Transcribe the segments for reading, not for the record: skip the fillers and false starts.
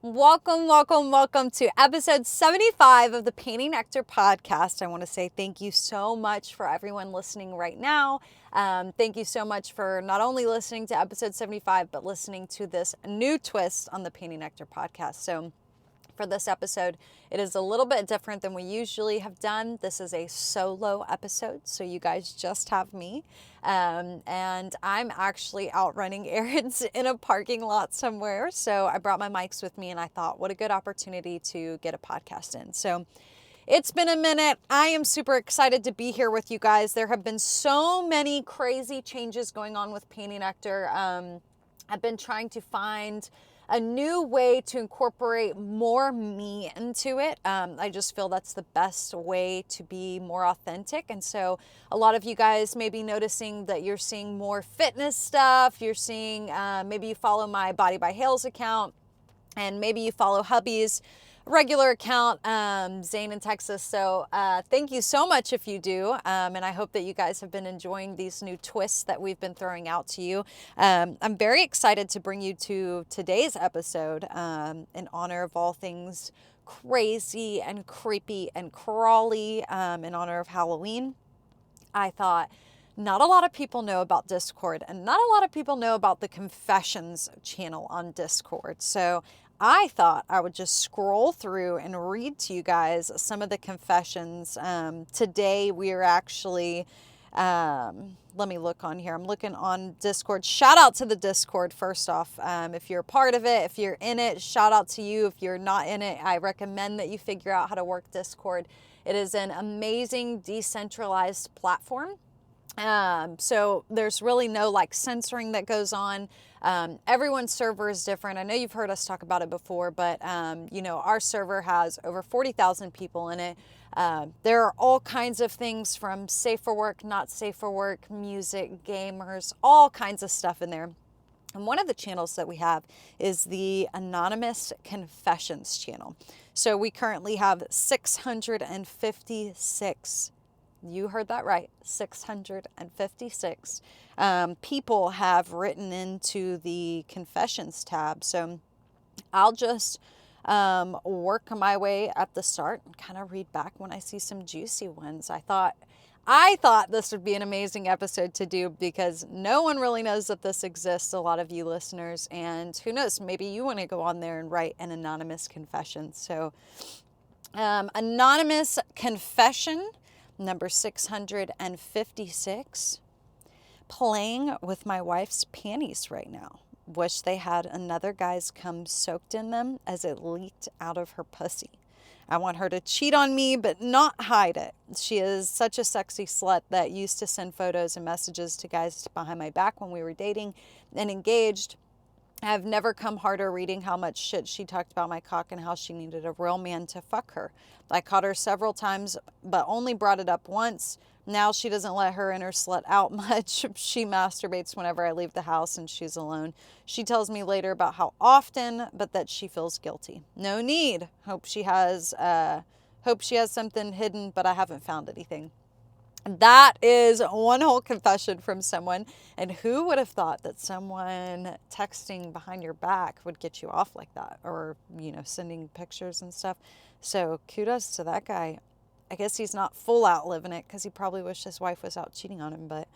Welcome, welcome, welcome to episode 75 of the Painting Nectar podcast. I want to say thank you so much for everyone listening right now. Thank you so much for not only listening to episode 75, but listening to this new twist on the Painting Nectar podcast. So for this episode, it is a little bit different than we usually have done. This is a solo episode, so you guys just have me. And I'm actually out running errands in a parking lot somewhere. So I brought my mics with me and I thought, what a good opportunity to get a podcast in. So it's been a minute. I am super excited to be here with you guys. There have been so many crazy changes going on with Painting Nectar. I've been trying to find a new way to incorporate more me into it. I just feel that's the best way to be more authentic. And so a lot of you guys may be noticing that you're seeing more fitness stuff. You're seeing, maybe you follow my Body by Hales account, and maybe you follow hubby's regular account, Zane in Texas. So thank you so much if you do. And I hope that you guys have been enjoying these new twists that we've been throwing out to you. I'm very excited to bring you to today's episode in honor of all things crazy and creepy and crawly, in honor of Halloween. I thought, not a lot of people know about Discord, and not a lot of people know about the Confessions channel on Discord. So I thought I would just scroll through and read to you guys some of the confessions. Today we are actually, let me look on here. I'm looking on Discord. Shout out to the Discord first off. If you're a part of it, if you're in it, shout out to you. If you're not in it, I recommend that you figure out how to work Discord. It is an amazing decentralized platform. So there's really no like censoring that goes on. Everyone's server is different. I know you've heard us talk about it before, but our server has over 40,000 people in it. There are all kinds of things from safe for work, not safe for work, music, gamers, all kinds of stuff in there. And one of the channels that we have is the Anonymous Confessions channel. So we currently have 656. You heard that right, 656 people have written into the Confessions tab. So I'll just work my way at the start and kind of read back when I see some juicy ones. I thought this would be an amazing episode to do because no one really knows that this exists, a lot of you listeners, and who knows, maybe you want to go on there and write an anonymous confession. So anonymous confession number 656, playing with my wife's panties right now. Wish they had another guy's cum soaked in them as it leaked out of her pussy. I want her to cheat on me, but not hide it. She is such a sexy slut that used to send photos and messages to guys behind my back when we were dating and engaged. I've never come harder reading how much shit she talked about my cock and how she needed a real man to fuck her. I caught her several times, but only brought it up once. Now she doesn't let her inner slut out much. She masturbates whenever I leave the house and she's alone. She tells me later about how often, but that she feels guilty. No need. Hope she has something hidden, but I haven't found anything. That is one whole confession from someone. And who would have thought that someone texting behind your back would get you off like that, or, sending pictures and stuff. So kudos to that guy. I guess he's not full out living it because he probably wished his wife was out cheating on him. But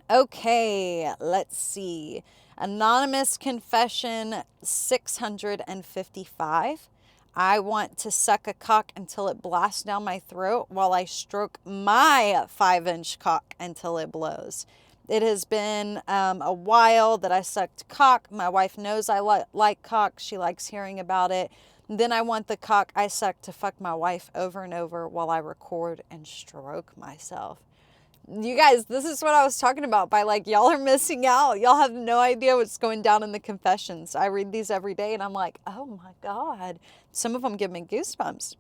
okay, let's see. Anonymous confession 655. I want to suck a cock until it blasts down my throat while I stroke my 5-inch cock until it blows. It has been a while that I sucked cock. My wife knows I like cock. She likes hearing about it. Then I want the cock I suck to fuck my wife over and over while I record and stroke myself. You guys, this is what I was talking about by y'all are missing out. Y'all have no idea what's going down in the confessions. I read these every day and I'm like, oh my God. Some of them give me goosebumps.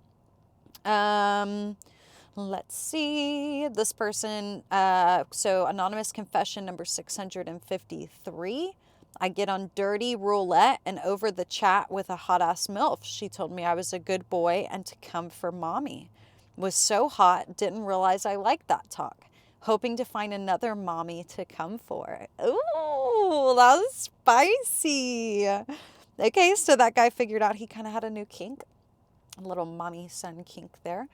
Let's see. This person, so anonymous confession number 653. I get on dirty roulette and over the chat with a hot ass MILF. She told me I was a good boy and to come for mommy. Was so hot, didn't realize I liked that talk. Hoping to find another mommy to come for. Ooh, that was spicy. Okay, so that guy figured out he kind of had a new kink, a little mommy-son kink there,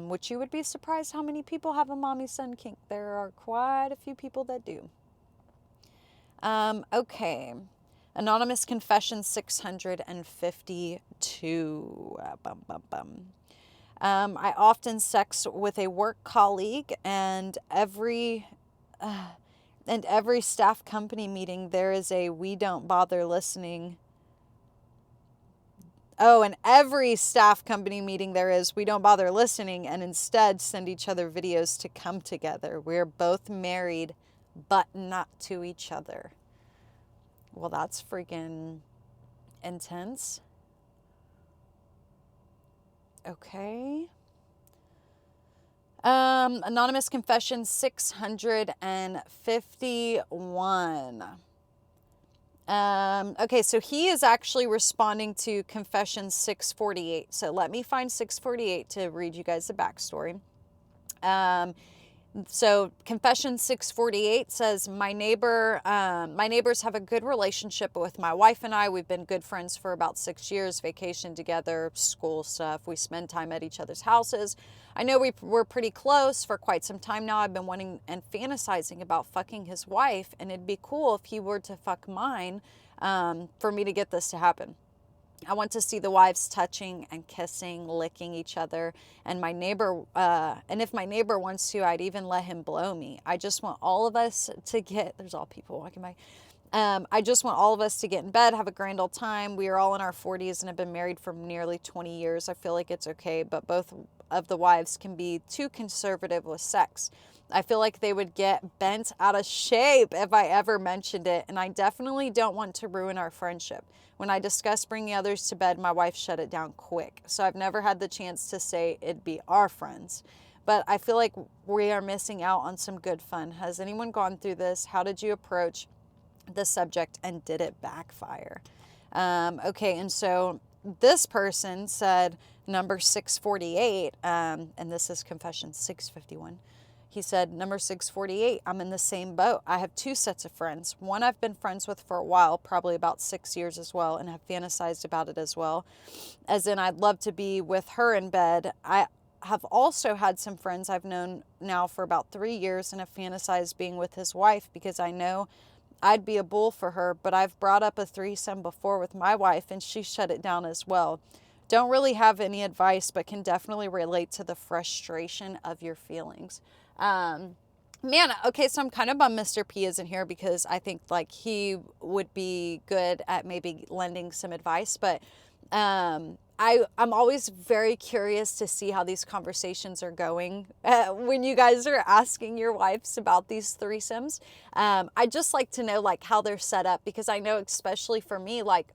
which you would be surprised how many people have a mommy-son kink. There are quite a few people that do. Okay. Anonymous Confession 652. I often sex with a work colleague, and every staff company meeting there is a we don't bother listening. Oh, and every staff company meeting there is we don't bother listening and instead send each other videos to come together. We're both married, but not to each other. Well, that's freaking intense. Okay. Anonymous Confession 651. Okay, so he is actually responding to Confession 648. So let me find 648 to read you guys the backstory. So Confession 648 says, my neighbors have a good relationship with my wife and I. We've been good friends for about 6 years, vacation together, school stuff. We spend time at each other's houses. I know we're pretty close for quite some time now. I've been wanting and fantasizing about fucking his wife, and it'd be cool if he were to fuck mine, for me to get this to happen. I want to see the wives touching and kissing, licking each other. And my neighbor, and if my neighbor wants to, I'd even let him blow me. I just want all of us to get, there's all people walking by. I just want all of us to get in bed, have a grand old time. We are all in our 40s and have been married for nearly 20 years. I feel like it's okay, but both of the wives can be too conservative with sex. I feel like they would get bent out of shape if I ever mentioned it, and I definitely don't want to ruin our friendship. When I discussed bringing others to bed, my wife shut it down quick, so I've never had the chance to say it'd be our friends. But I feel like we are missing out on some good fun. Has anyone gone through this? How did you approach the subject, and did it backfire? Okay, and so this person said number 648, and this is Confession 651. He said, number 648, I'm in the same boat. I have two sets of friends. One I've been friends with for a while, probably about 6 years as well, and have fantasized about it as well. As in, I'd love to be with her in bed. I have also had some friends I've known now for about 3 years and have fantasized being with his wife because I know I'd be a bull for her, but I've brought up a threesome before with my wife and she shut it down as well. Don't really have any advice, but can definitely relate to the frustration of your feelings. Man, okay, so I'm kind of bummed Mr. P isn't here because I think like he would be good at maybe lending some advice, but I'm always very curious to see how these conversations are going when you guys are asking your wives about these threesomes. I just like to know like how they're set up, because I know especially for me, like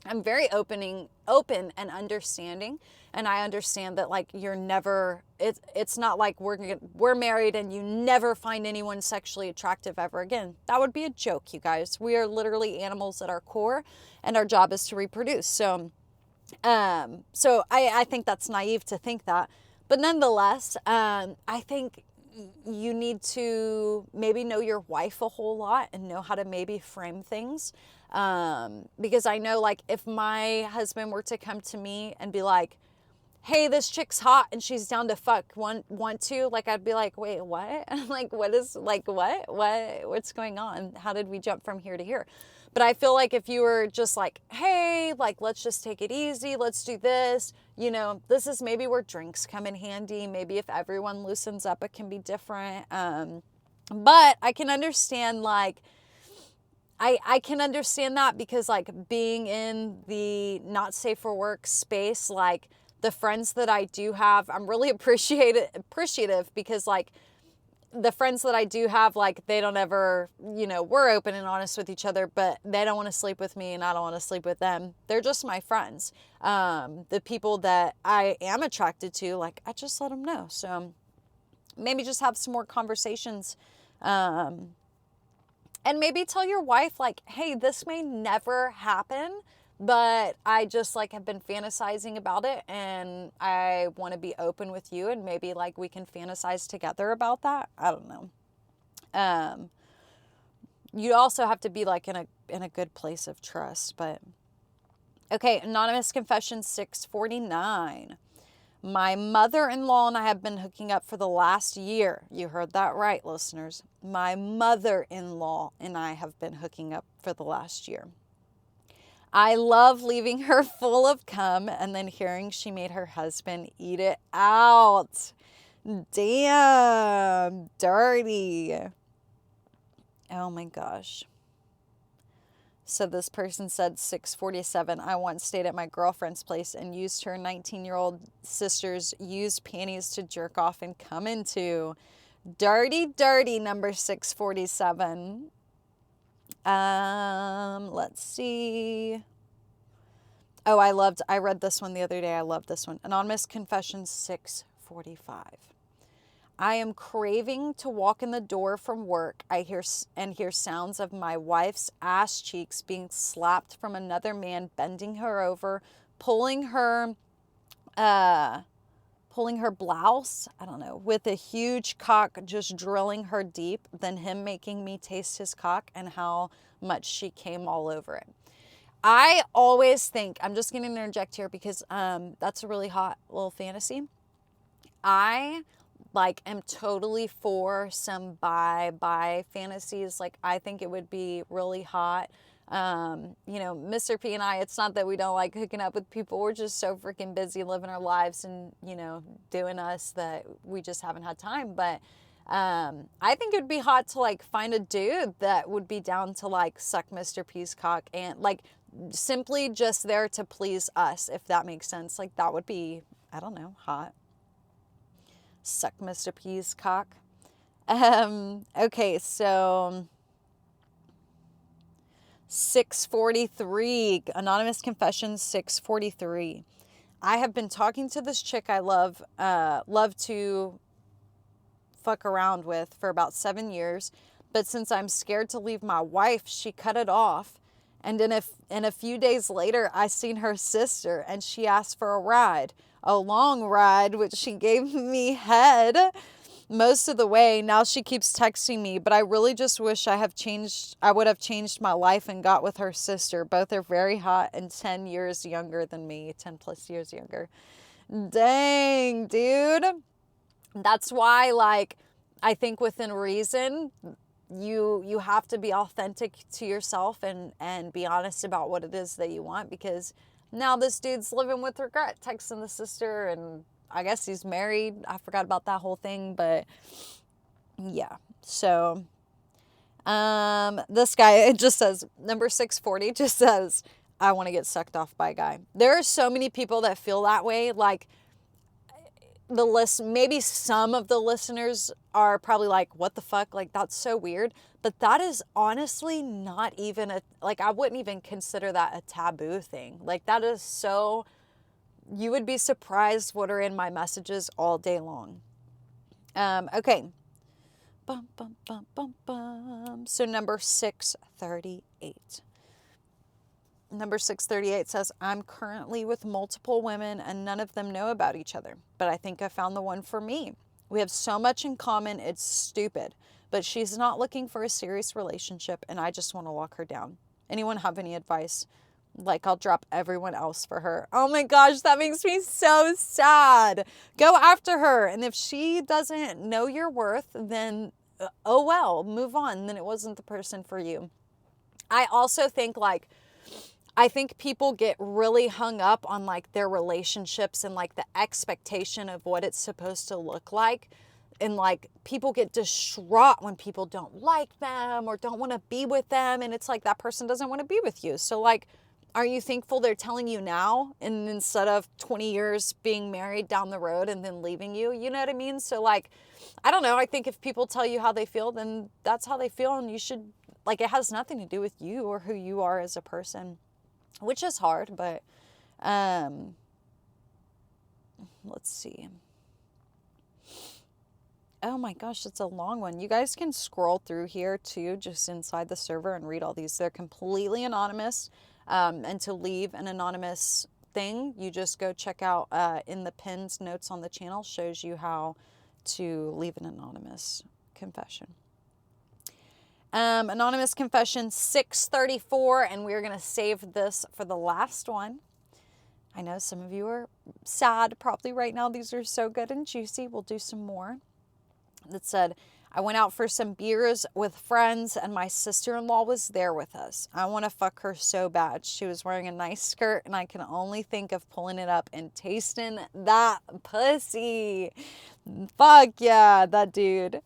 I'm very open and understanding, and I understand that like you're never, it's not like we're married and you never find anyone sexually attractive ever again. That would be a joke, you guys. We are literally animals at our core, and our job is to reproduce. So I think that's naive to think that, but nonetheless, I think you need to maybe know your wife a whole lot and know how to maybe frame things. Because I know like if my husband were to come to me and be like, hey, this chick's hot and she's down to fuck, want to, like, I'd be like, wait, what? Like, what is, like, what's going on? How did we jump from here to here? But I feel like if you were just like, hey, like, let's just take it easy. Let's do this. You know, this is maybe where drinks come in handy. Maybe if everyone loosens up, it can be different. But I can understand, like, I can understand that because like being in the not safe for work space, like the friends that I do have, I'm really appreciative because like the friends that I do have, like they don't ever, you know, we're open and honest with each other, but they don't want to sleep with me and I don't want to sleep with them. They're just my friends. The people that I am attracted to, like I just let them know. So maybe just have some more conversations. And maybe tell your wife like, hey, this may never happen, but I just like have been fantasizing about it and I want to be open with you, and maybe like we can fantasize together about that. I don't know. You also have to be like in a good place of trust, but Okay, anonymous confession 649. My mother-in-law and I have been hooking up for the last year. You heard that right, listeners. My mother-in-law and I have been hooking up for the last year. I love leaving her full of cum and then hearing she made her husband eat it out. Damn, dirty. Oh my gosh. So this person said 647, I once stayed at my girlfriend's place and used her 19-year-old sister's used panties to jerk off and come into. Dirty, dirty, number 647. Let's see. Oh, I read this one the other day. I love this one. Anonymous confession 645. I am craving to walk in the door from work. I hear sounds of my wife's ass cheeks being slapped from another man bending her over, pulling her blouse, I don't know, with a huge cock just drilling her deep, then him making me taste his cock and how much she came all over it. I always think, I'm just going to interject here because that's a really hot little fantasy. I am totally for some bi fantasies. Like, I think it would be really hot. Mr. P and I, it's not that we don't like hooking up with people. We're just so freaking busy living our lives and, doing us that we just haven't had time. But I think it would be hot to find a dude that would be down to suck Mr. P's cock and simply just there to please us, if that makes sense. That would be, I don't know, hot. Suck Mr. P's cock. Okay, so 643, anonymous confession 643. I have been talking to this chick I love to fuck around with for about 7 years, but since I'm scared to leave my wife, she cut it off. And then a few days later, I seen her sister and she asked for a ride. A long ride, which she gave me head most of the way. Now she keeps texting me, but I really just wish I would have changed my life and got with her sister. Both are very hot and 10 years younger than me, 10 plus years younger. Dang, dude. That's why, I think within reason, you have to be authentic to yourself and be honest about what it is that you want, because now this dude's living with regret, texting the sister, and I guess he's married. I forgot about that whole thing, but yeah. So this guy, it just says, number 640 just says, I want to get sucked off by a guy. There are so many people that feel that way. Maybe some of the listeners are probably like, what the fuck? That's so weird. But that is honestly not even I wouldn't even consider that a taboo thing. That is so, you would be surprised what are in my messages all day long. Okay. Bum, bum, bum, bum, bum. So number 638. Number 638 says, I'm currently with multiple women and none of them know about each other, but I think I found the one for me. We have so much in common, it's stupid, but she's not looking for a serious relationship and I just want to walk her down. Anyone have any advice? I'll drop everyone else for her. Oh my gosh, that makes me so sad. Go after her. And if she doesn't know your worth, then oh well, move on. Then it wasn't the person for you. I also think I think people get really hung up on their relationships and the expectation of what it's supposed to look like. And people get distraught when people don't like them or don't want to be with them. And it's that person doesn't want to be with you. So are you thankful they're telling you now and instead of 20 years being married down the road and then leaving you? You know what I mean? So I don't know. I think if people tell you how they feel, then that's how they feel. And you should, it has nothing to do with you or who you are as a person. Which is hard, but let's see. Oh my gosh, it's a long one. You guys can scroll through here too, just inside the server and read all these. They're completely anonymous. And to leave an anonymous thing, you just go check out in the pinned notes on the channel, shows you how to leave an anonymous confession. Anonymous confession 634, and we're going to save this for the last one. I know some of you are sad probably right now. These are so good and juicy. We'll do some more. That said, I went out for some beers with friends and my sister-in-law was there with us. I want to fuck her so bad. She was wearing a nice skirt and I can only think of pulling it up and tasting that pussy. Fuck yeah, that dude.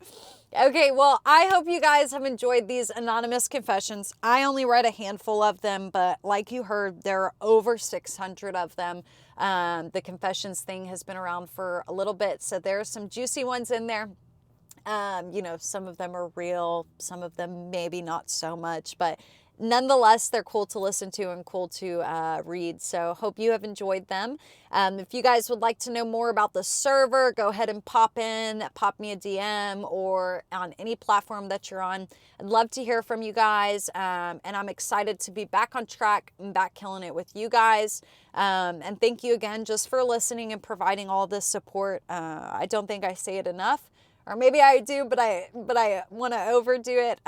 Okay, well, I hope you guys have enjoyed these anonymous confessions. I only read a handful of them, but like you heard, there are over 600 of them. The confessions thing has been around for a little bit, so there are some juicy ones in there. You know, some of them are real, some of them maybe not so much, but nonetheless, they're cool to listen to and cool to read. So hope you have enjoyed them. If you guys would like to know more about the server, go ahead and pop me a DM or on any platform that you're on. I'd love to hear from you guys. And I'm excited to be back on track and back killing it with you guys. And thank you again just for listening and providing all this support. I don't think I say it enough. Or maybe I do, but I want to overdo it.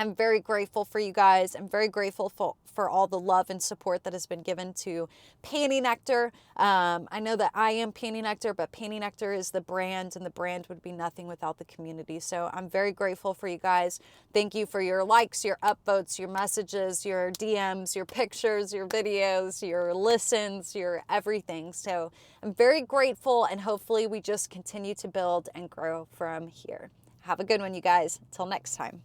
I'm very grateful for you guys. I'm very grateful for all the love and support that has been given to Panty Nectar. I know that I am Panty Nectar, but Panty Nectar is the brand, and the brand would be nothing without the community. So I'm very grateful for you guys. Thank you for your likes, your upvotes, your messages, your DMs, your pictures, your videos, your listens, your everything. So I'm very grateful, and hopefully we just continue to build and grow from here. Have a good one, you guys. Till next time.